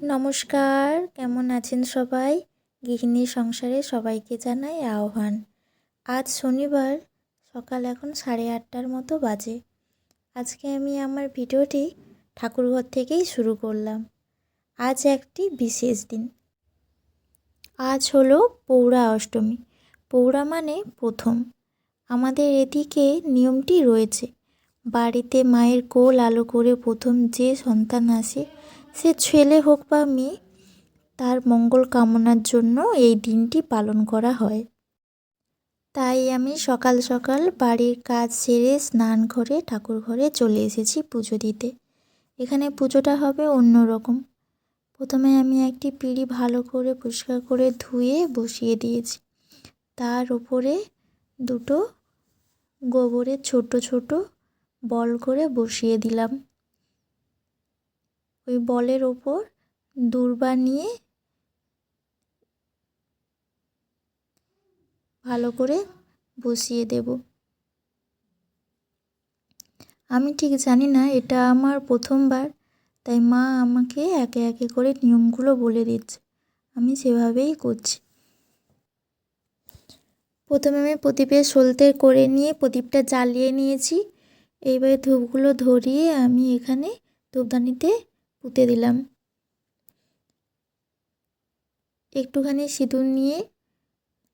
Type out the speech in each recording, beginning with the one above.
নমস্কার, কেমন আছেন সবাই? গৃহিণী সংসারে সবাইকে জানাই আহ্বান। আজ শনিবার, সকাল এখন 8:30টার মতো বাজে। আজকে আমি আমার ভিডিওটি ঠাকুরঘর থেকেই শুরু করলাম। আজ একটি বিশেষ দিন। আজ হলো পৌরা অষ্টমী। পৌরা মানে প্রথম। আমাদের এদিকে নিয়মটি রয়েছে, বাড়িতে মায়ের কোল আলো করে প্রথম যে সন্তান আসে, সে ছেলে হোক বা মেয়ে, তার মঙ্গল কামনার জন্য এই দিনটি পালন করা হয়। তাই আমি সকাল সকাল বাড়ির কাজ সেরে স্নান করে ঠাকুর ঘরে চলে এসেছি পুজো দিতে। এখানে পুজোটা হবে অন্যরকম। প্রথমে আমি একটি পিঁড়ি ভালো করে পরিষ্কার করে ধুয়ে বসিয়ে দিয়েছি। তার উপরে দুটো গোবরের ছোট ছোট বল করে বসিয়ে দিলাম। ওই বলের ওপর দূর্বা নিয়ে ভালো করে বসিয়ে দেব। আমি ঠিক জানি না, এটা আমার প্রথমবার, তাই মা আমাকে একে একে করে নিয়মগুলো বলে দিচ্ছে, আমি সেভাবেই করছি। প্রথমে আমি প্রদীপের সলতে করে নিয়ে প্রদীপটা জ্বালিয়ে নিয়েছি। এইবারে ধূপগুলো ধরিয়ে আমি এখানে ধূপদানিতে পুঁতে দিলাম। একটুখানি সিঁদুর নিয়ে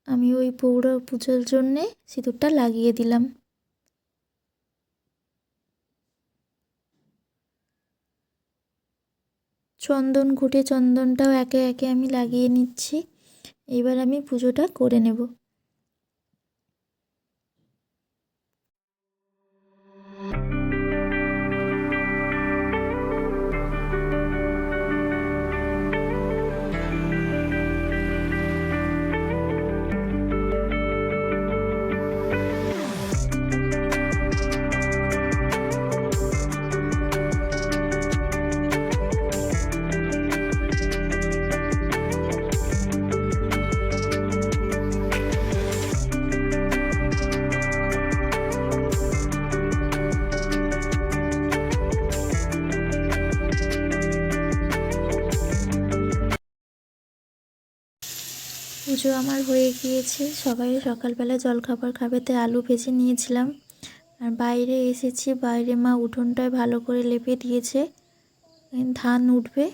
আমি ওই পৌরা পুজোর জন্যে সিঁদুরটা লাগিয়ে দিলাম। চন্দন ঘুঁটে চন্দনটাও একে একে আমি লাগিয়ে নিচ্ছি। এবার আমি পুজোটা করে নেব। পুজো আমার হয়ে গিয়েছে। সবাই সকালবেলা জলখাবার খাবে, তাই আলু ভেজে নিয়েছিলাম। আর বাইরে এসেছি, বাইরে মা উঠোনটায় ভালো করে লেপে দিয়েছে, ধান উঠবে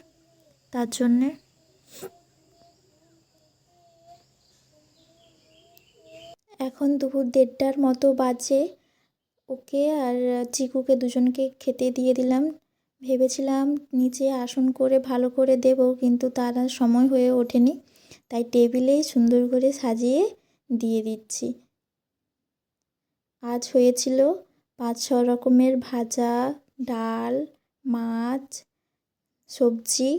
তার জন্যে। এখন দুপুর 1:30টার মতো বাজে। ওকে আর চিকুকে দুজনকে খেতে দিয়ে দিলাম। ভেবেছিলাম নিচে আসন করে ভালো করে দেব, কিন্তু তার আর সময় হয়ে ওঠেনি, তাই টেবিলেই সুন্দর করে সাজিয়ে দিয়ে দিচ্ছি। আজ হয়েছিল 5-6 রকমের ভাজা, ডাল, মাছ, সবজি,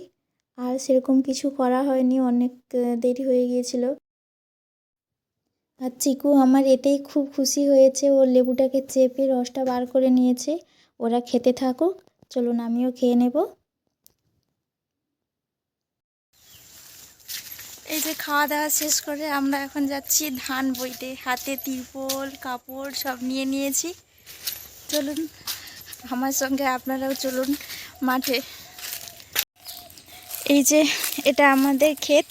আর সেরকম কিছু করা হয়নি, অনেক দেরি হয়ে গিয়েছিল। আর চিকু আমার এতেই খুব খুশি হয়েছে, ও লেবুটাকে চেপে রসটা বার করে নিয়েছে। ওরা খেতে থাকুক, চলুন আমিও খেয়ে নেব। এই যে খাওয়া দাওয়া শেষ করে আমরা এখন যাচ্ছি ধান বইতে। হাতে তিরপল কাপড় সব নিয়ে নিয়েছি। চলুন আমার সঙ্গে আপনারাও চলুন মাঠে। এই যে এটা আমাদের ক্ষেত।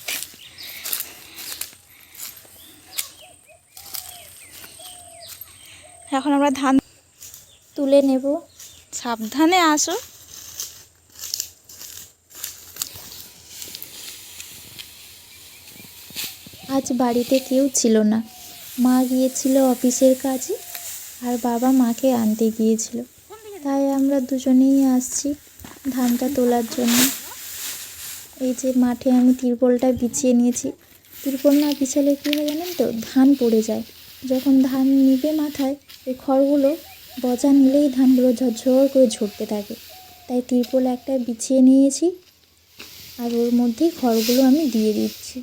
এখন আমরা ধান তুলে নেব। সাবধানে আসো। আজ বাড়িতে কেউ ছিল না, মা গিয়েছিল অফিসের কাজে, আর বাবা মাকে আনতে গিয়েছিল, তাই আমরা দুজনেই আসছি ধানটা তোলার জন্য। এই যে মাঠে আমি তিরপলটা বিছিয়ে নিয়েছি। তিরপল না বিছালে কী হয় জানেন তো, ধান পড়ে যায়। যখন ধান নিবে মাথায়, ওই খড়গুলো বজা নিলেই ধানগুলো ঝরঝর করে ঝরতে থাকে, তাই তিরপল একটা বিছিয়ে নিয়েছি, আর ওর মধ্যেই খড়গুলো আমি দিয়ে দিচ্ছি।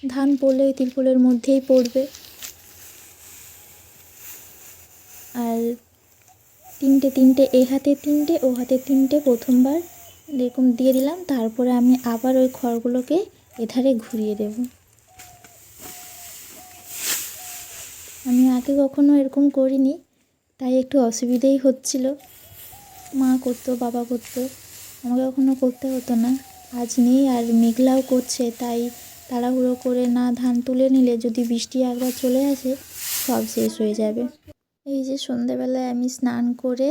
ধান পড়লে ওই তিরপলের মধ্যেই পড়বে। আর তিনটে এ হাতে 3টে, ও হাতে 3টে প্রথমবার এরকম দিয়ে দিলাম। তারপরে আমি আবার ওই খড়গুলোকে এধারে ঘুরিয়ে দেব। আমি আগে কখনো এরকম করিনি, তাই একটু অসুবিধেই হচ্ছিল। মা করতো, বাবা করতো, আমাকে কখনো করতে হতো না। আজ নেই আর মেঘলাও করছে, তাই তাড়াহুড়ো করে না ধান তুলে নিলে যদি বৃষ্টি একবার চলে আসে সব শেষ হয়ে যাবে। এই যে সন্ধ্যেবেলায় আমি স্নান করে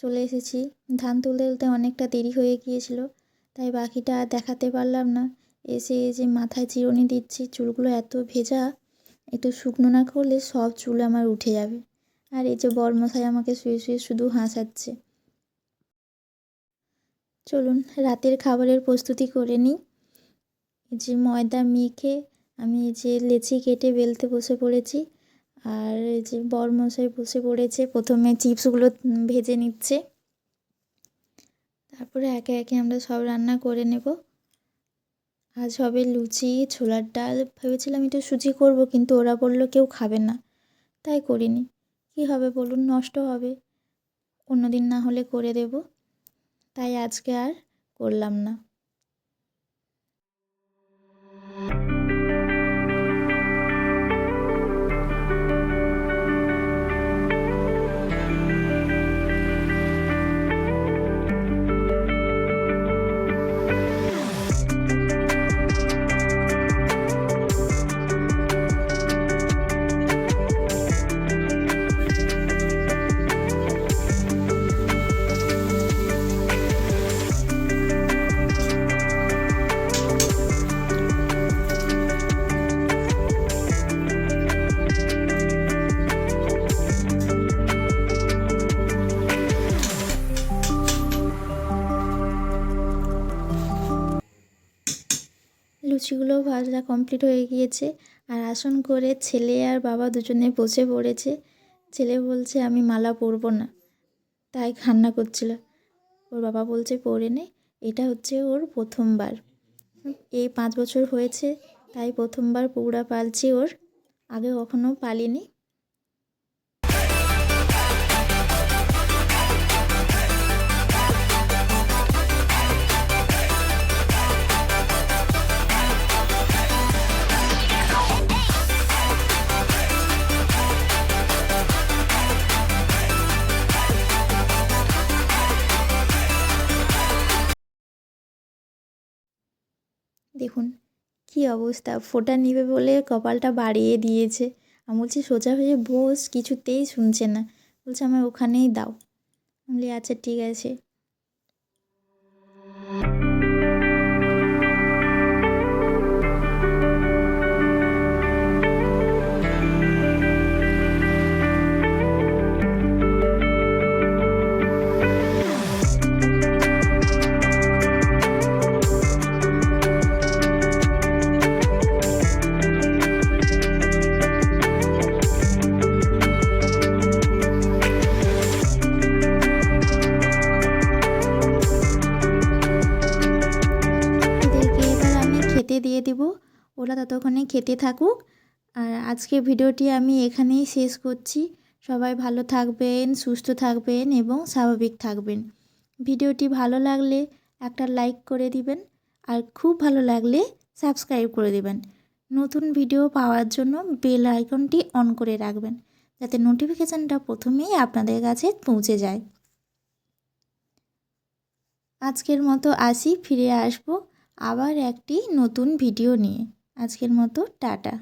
চলে এসেছি। ধান তুলতে তুলতে অনেকটা দেরি হয়ে গিয়েছিল, তাই বাকিটা আর দেখাতে পারলাম না। এসে এই যে মাথায় চিরুনি দিচ্ছি, চুলগুলো এত ভেজা, একটু শুকনো না করলে সব চুল আমার উঠে যাবে। আর এই যে বরমশাই আমাকে শুয়ে শুয়ে শুধু হাসাচ্ছে। চলুন রাতের খাবারের প্রস্তুতি করে নিই। এই যে ময়দা মেখে আমি এই যে লেচি কেটে বেলতে বসে পড়েছি। আর এই যে বরমশাই বসে পড়েছে, প্রথমে চিপসগুলো ভেজে নিচ্ছে, তারপরে একে একে আমরা সব রান্না করে নেব। আজ হবে লুচি, ছোলার ডাল। ভেবেছিলাম একটু সুজি করব, কিন্তু ওরা বললো কেউ খাবে না, তাই করিনি। কী হবে বলুন, নষ্ট হবে। অন্যদিন না হলে করে দেব, তাই আজকে আর করলাম না। লুচিগুলো ভাজা কমপ্লিট হয়ে গিয়েছে, আর আসন করে ছেলে আর বাবা দুজনে বসে পড়েছে। ছেলে বলছে আমি মালা পরবো না, তাই কান্না করছিল। ওর বাবা বলছে পরে নে, এটা হচ্ছে ওর প্রথমবার। এই 5 বছর হয়েছে, তাই প্রথমবার পৌড়া পালছি ওর, আগে কখনো পালিনি। দেখুন কি অবস্থা, ফোঁটা নিবে বলে কপালটা বাড়িয়ে দিয়েছে। আমি বলছি সোজা হয়ে বস, কিছুতেই শুনছে না, বলছে আমার ওখানেই দাও। আমি বলি আচ্ছা ঠিক আছে। ওদেরকে এবার আমি খেতে দিয়ে দিব, ওরা ততক্ষণে খেতে থাকুক। আর আজকের ভিডিওটি আমি এখানেই শেষ করছি। সবাই ভালো থাকবেন, সুস্থ থাকবেন এবং স্বাভাবিক থাকবেন। ভিডিওটি ভালো লাগলে একটা লাইক করে দিবেন, আর খুব ভালো লাগলে সাবস্ক্রাইব করে দিবেন। নতুন ভিডিও পাওয়ার জন্য বেল আইকনটি অন করে রাখবেন, যাতে নোটিফিকেশানটা প্রথমেই আপনাদের কাছে পৌঁছে যায়। আজকের মতো আসি, ফিরে আসব আবার একটি নতুন ভিডিও নিয়ে। আজকের মতো টাটা।